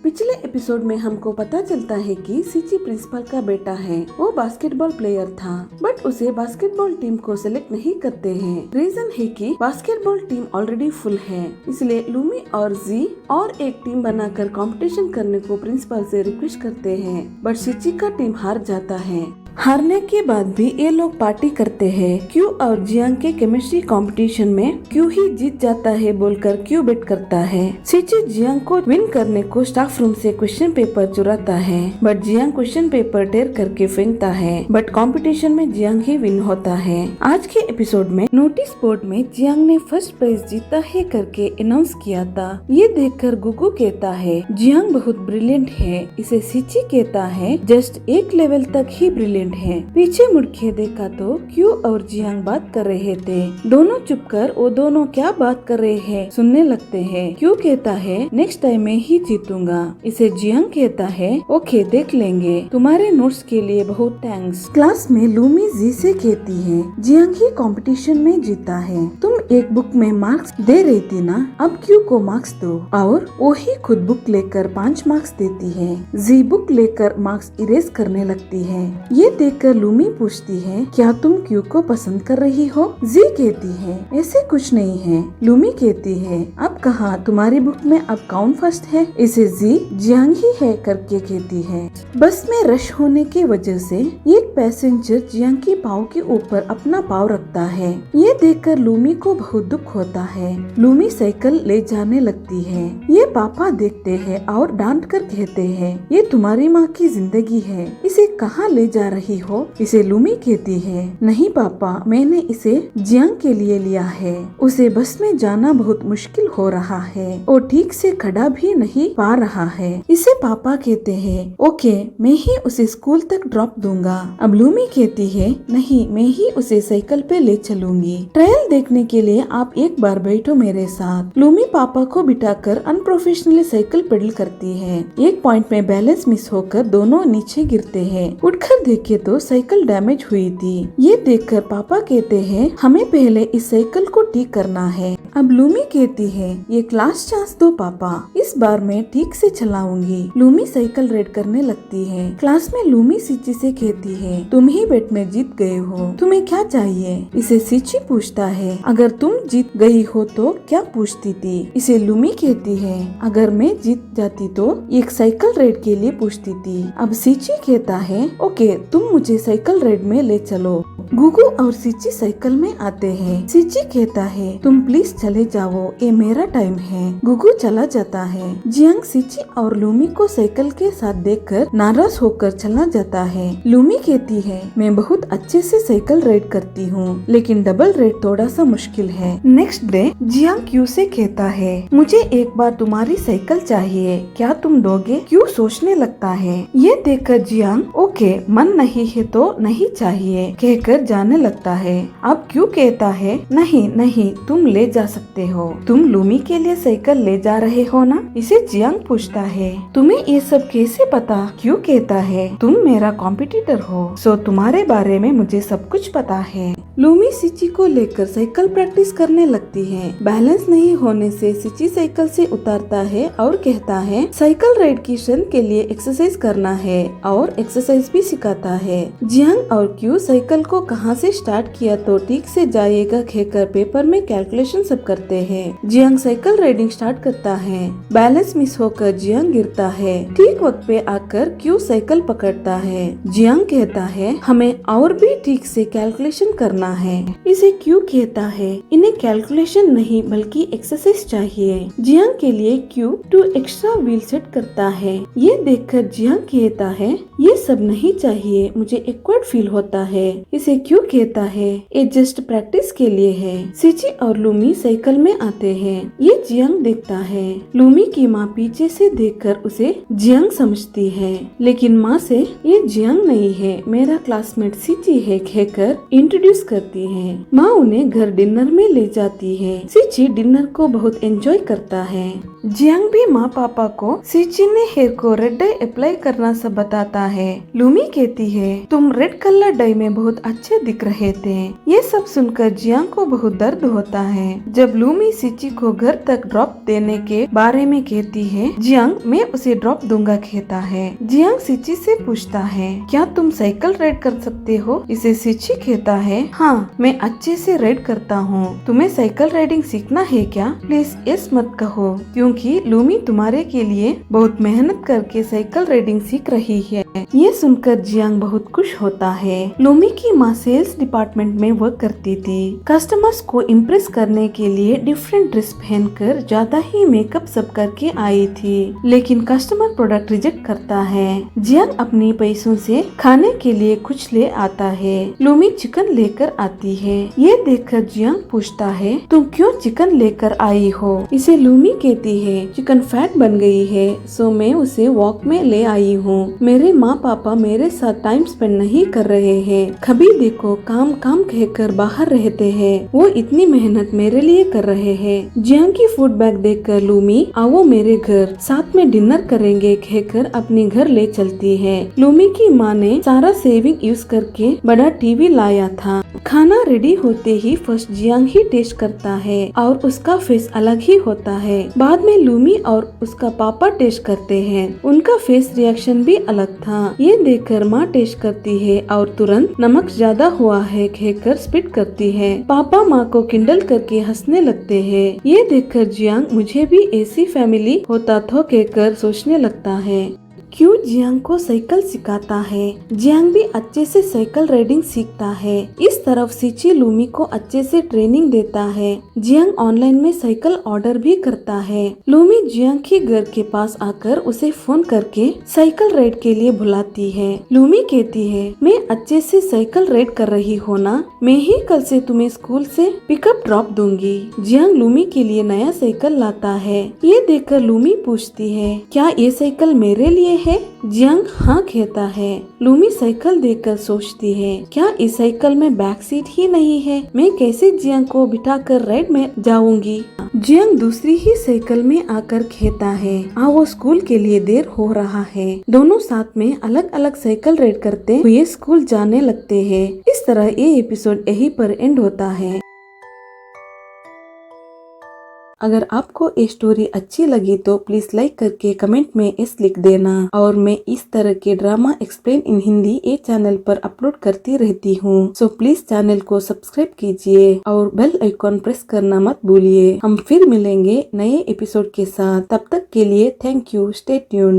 पिछले एपिसोड में हमको पता चलता है कि सीची प्रिंसिपल का बेटा है। वो बास्केटबॉल प्लेयर था, बट उसे बास्केटबॉल टीम को सिलेक्ट नहीं करते हैं। रीजन है कि बास्केटबॉल टीम ऑलरेडी फुल है, इसलिए लूमी और जी और एक टीम बनाकर कंपटीशन करने को प्रिंसिपल से रिक्वेस्ट करते हैं, बट सीची का टीम हार जाता है। हारने के बाद भी ये लोग पार्टी करते हैं। क्यू और जियांग के केमिस्ट्री कंपटीशन में क्यू ही जीत जाता है बोलकर क्यू बेट करता है। सीची जियांग को विन करने को स्टाफ रूम से क्वेश्चन पेपर चुराता है, बट जियांग क्वेश्चन पेपर टेर करके फेंकता है, बट कंपटीशन में जियांग ही विन होता है। आज के एपिसोड में नोटिस बोर्ड में जियांग ने फर्स्ट प्राइज जीता है करके अनाउंस किया था। ये देखकर गुगु कहता है जियांग बहुत ब्रिलियंट है। इसे सीची कहता है जस्ट एक लेवल तक ही ब्रिलियंट है। पीछे मुड़ के देखा तो क्यू और जियांग बात कर रहे थे। दोनों चुप कर वो दोनों क्या बात कर रहे हैं सुनने लगते हैं। क्यू कहता है नेक्स्ट टाइम मैं ही जीतूंगा। इसे जियांग कहता है ओके देख लेंगे, तुम्हारे नोट्स के लिए बहुत थैंक्स। क्लास में लूमी जी से कहती है जियांग ही कंपटीशन में जीता है, तुम एक बुक में मार्क्स दे रही थी ना, अब क्यू को मार्क्स दो। और वो ही खुद बुक लेकर 5 मार्क्स देती है। जी बुक लेकर मार्क्स इरेज करने लगती है। ये देखकर लूमी पूछती है क्या तुम क्यू को पसंद कर रही हो? जी कहती है ऐसे कुछ नहीं है। लूमी कहती है अब कहा तुम्हारी बुक में अब कौन फर्स्ट है? इसे जी जियांग ही है करके कहती है। बस में रश होने की वजह से एक पैसेंजर जियांग की पाँव के ऊपर अपना पाँव रखता है। ये देखकर लूमी को बहुत दुख होता है। लूमी साइकिल ले जाने लगती है। ये पापा देखते हैं और डांट कर कहते हैं ये तुम्हारी माँ की जिंदगी है, इसे कहाँ ले जा रही हो? इसे लूमी कहती है नहीं पापा, मैंने इसे जियांग के लिए लिया है। उसे बस में जाना बहुत मुश्किल हो रहा है और ठीक से खड़ा भी नहीं पा रहा है। इसे पापा कहते हैं ओके मैं ही उसे स्कूल तक ड्रॉप दूंगा। अब लूमी कहती है नहीं मैं ही उसे साइकिल पे ले चलूंगी। ट्रायल देखने के लिए आप एक बार बैठो मेरे साथ। लूमी पापा को बिठाकर अनप्रोफेशनली साइकिल पेडल करती है। एक पॉइंट में बैलेंस मिस होकर दोनों नीचे गिरते हैं। उठकर देखे तो साइकिल डैमेज हुई थी। ये देखकर पापा कहते हैं हमें पहले इस साइकिल को ठीक करना है। अब लूमी कहती है ये क्लास चांस दो पापा, इस बार मैं ठीक से चलाऊंगी। लूमी साइकिल रेड करने लगती है। क्लास में लूमी सीची से कहती है तुम ही बेट में जीत गए हो, तुम्हें क्या चाहिए? इसे सीची पूछता है अगर तुम जीत गई हो तो क्या पूछती थी? इसे लूमी कहती है अगर मैं जीत जाती तो एक साइकिल रेड के लिए पूछती थी। अब सीची कहता है ओके तुम मुझे साइकिल रेड में ले चलो। गुगु और सीची साइकिल में आते हैं। सीची कहता है तुम प्लीज चले जाओ, ये मेरा टाइम है। गुगु चला जाता है। जियांग सीची और लूमी को साइकिल के साथ देखकर नाराज होकर चला जाता है। लूमी कहती है मैं बहुत अच्छे से साइकिल राइड करती हूँ, लेकिन डबल राइड थोड़ा सा मुश्किल है। नेक्स्ट डे जियांग क्यू से कहता है मुझे एक बार तुम्हारी साइकिल चाहिए, क्या तुम दोगे? क्यू सोचने लगता है। ये देखकर जियांग ओके मन नहीं है तो नहीं चाहिए कहकर जाने लगता है। अब क्यू कहता है नहीं नहीं तुम ले जा सकते हो, तुम लूमी के लिए साइकिल ले जा रहे हो ना? इसे जियांग पूछता है तुम्हें ये सब कैसे पता? क्यू कहता है तुम मेरा कॉम्पिटिटर हो, सो तुम्हारे बारे में मुझे सब कुछ पता है। लूमी सीची को लेकर साइकिल प्रैक्टिस करने लगती है। बैलेंस नहीं होने से सीची साइकिल से उतारता है और कहता है साइकिल राइड की स्ट्रेंथ के लिए एक्सरसाइज करना है और एक्सरसाइज भी सिखाता है। जियांग और क्यू साइकिल को कहां से स्टार्ट किया तो ठीक से जाएगा कहकर पेपर में कैलकुलेशन सब करते हैं। जियांग साइकिल राइडिंग स्टार्ट करता है। बैलेंस मिस होकर जियांग गिरता है। ठीक वक्त पे आकर क्यू साइकिल पकड़ता है। जियांग कहता है हमें और भी ठीक से कैलकुलेशन करना है। इसे क्यू कहता है इन्हें कैलकुलेशन नहीं बल्कि एक्सरसाइज चाहिए। जियांग के लिए क्यू 2 एक्स्ट्रा व्हील सेट करता है। ये देखकर जियांग कहता है ये सब नहीं चाहिए, मुझे एक्वर्ड फील होता है। इसे क्यू कहता है ये जस्ट प्रैक्टिस के लिए है। सीची और लूमी साइकिल में आते हैं। ये जियांग देखता है। लूमी की माँ पीछे से देखकर उसे जियांग समझती है, लेकिन माँ से ये जियांग नहीं है मेरा क्लासमेट सीची है कहकर इंट्रोड्यूस करती है। माँ उन्हें घर डिनर में ले जाती है। सीची डिनर को बहुत एंजॉय करता है। जियांग भी माँ पापा को सीची ने हेयर को रेड डाई अप्लाई करना सब बताता है। लूमी कहती है तुम रेड कलर डाई में बहुत अच्छे दिख रहे थे। ये सब सुनकर जियांग को बहुत दर्द होता है। जब लूमी सिची को घर तक ड्रॉप देने के बारे में कहती है, जियांग मैं उसे ड्रॉप दूंगा कहता है। जियांग सिची से पूछता है क्या तुम साइकिल राइड कर सकते हो? इसे सिची कहता है हाँ मैं अच्छे से राइड करता हूँ। तुम्हें साइकिल राइडिंग सीखना है क्या? प्लीज यस मत कहो क्योंकि लूमी तुम्हारे के लिए बहुत मेहनत करके साइकिल राइडिंग सीख रही है। ये सुनकर जियांग बहुत खुश होता है। लूमी की माँ सेल्स डिपार्टमेंट में वर्क करती थी। कस्टमर्स को इम्प्रेस करने के लिए डिफरेंट ड्रेस पहनकर ज्यादा ही मेकअप सब करके आई थी, लेकिन कस्टमर प्रोडक्ट रिजेक्ट करता है। जियांग अपनी पैसों से खाने के लिए कुछ ले आता है। लूमी चिकन लेकर आती है। ये देखकर जियांग पूछता है तुम क्यों चिकन लेकर आई हो? इसे लूमी कहती है चिकन फैट बन गई है सो मैं उसे वॉक में ले आई हूँ। मेरे माँ पापा मेरे साथ टाइम स्पेंड नहीं कर रहे हैं। कभी देखो काम काम कहकर बाहर रहते हैं। वो इतनी मेहनत मेरे लिए कर रहे हैं। जियांग की फूड बैग देखकर लूमी आओ मेरे घर साथ में डिनर करेंगे कहकर अपने घर ले चलती है। लूमी की माँ ने सारा सेविंग यूज करके बड़ा टीवी लाया था। खाना रेडी होते ही फर्स्ट जियांग ही टेस्ट करता है और उसका फेस अलग ही होता है। बाद में लूमी और उसका पापा टेस्ट करते हैं। उनका फेस रिएक्शन भी अलग था। ये देखकर माँ टेस्ट करती है और तुरंत नमक ज्यादा हुआ है कहकर स्पिट करती है। पापा माँ को किंडल करके हंसने लगते हैं। ये देखकर जियांग मुझे भी ऐसी फैमिली होता तो कहकर सोचने लगता है। क्यों जियांग को साइकिल सिखाता है। जियांग भी अच्छे से साइकिल राइडिंग सीखता है। इस तरफ सिची लूमी को अच्छे से ट्रेनिंग देता है। जियांग ऑनलाइन में साइकिल ऑर्डर भी करता है। लूमी जियांग के घर के पास आकर उसे फोन करके साइकिल राइड के लिए बुलाती है। लूमी कहती है मैं अच्छे से साइकिल राइड कर रही हो ना, मैं ही कल से तुम्हें स्कूल से पिकअप ड्रॉप दूंगी। जियांग लूमी के लिए नया साइकिल लाता है। ये देखकर लूमी पूछती है क्या ये साइकिल मेरे लिए है? जियांग हाँ कहता है। लूमी साइकिल देखकर सोचती है क्या इस साइकिल में बैक सीट ही नहीं है, मैं कैसे जियांग को बिठाकर राइड में जाऊंगी। जियांग दूसरी ही साइकिल में आकर कहता है वो स्कूल के लिए देर हो रहा है। दोनों साथ में अलग अलग साइकिल राइड करते हुए स्कूल जाने लगते हैं। इस तरह ये एपिसोड यहीं पर एंड होता है। अगर आपको ये स्टोरी अच्छी लगी तो प्लीज लाइक करके कमेंट में एस लिख देना। और मैं इस तरह के ड्रामा एक्सप्लेन इन हिंदी ये चैनल पर अपलोड करती रहती हूँ। सो प्लीज चैनल को सब्सक्राइब कीजिए और बेल आइकॉन प्रेस करना मत भूलिए। हम फिर मिलेंगे नए एपिसोड के साथ। तब तक के लिए थैंक यू। Stay tuned.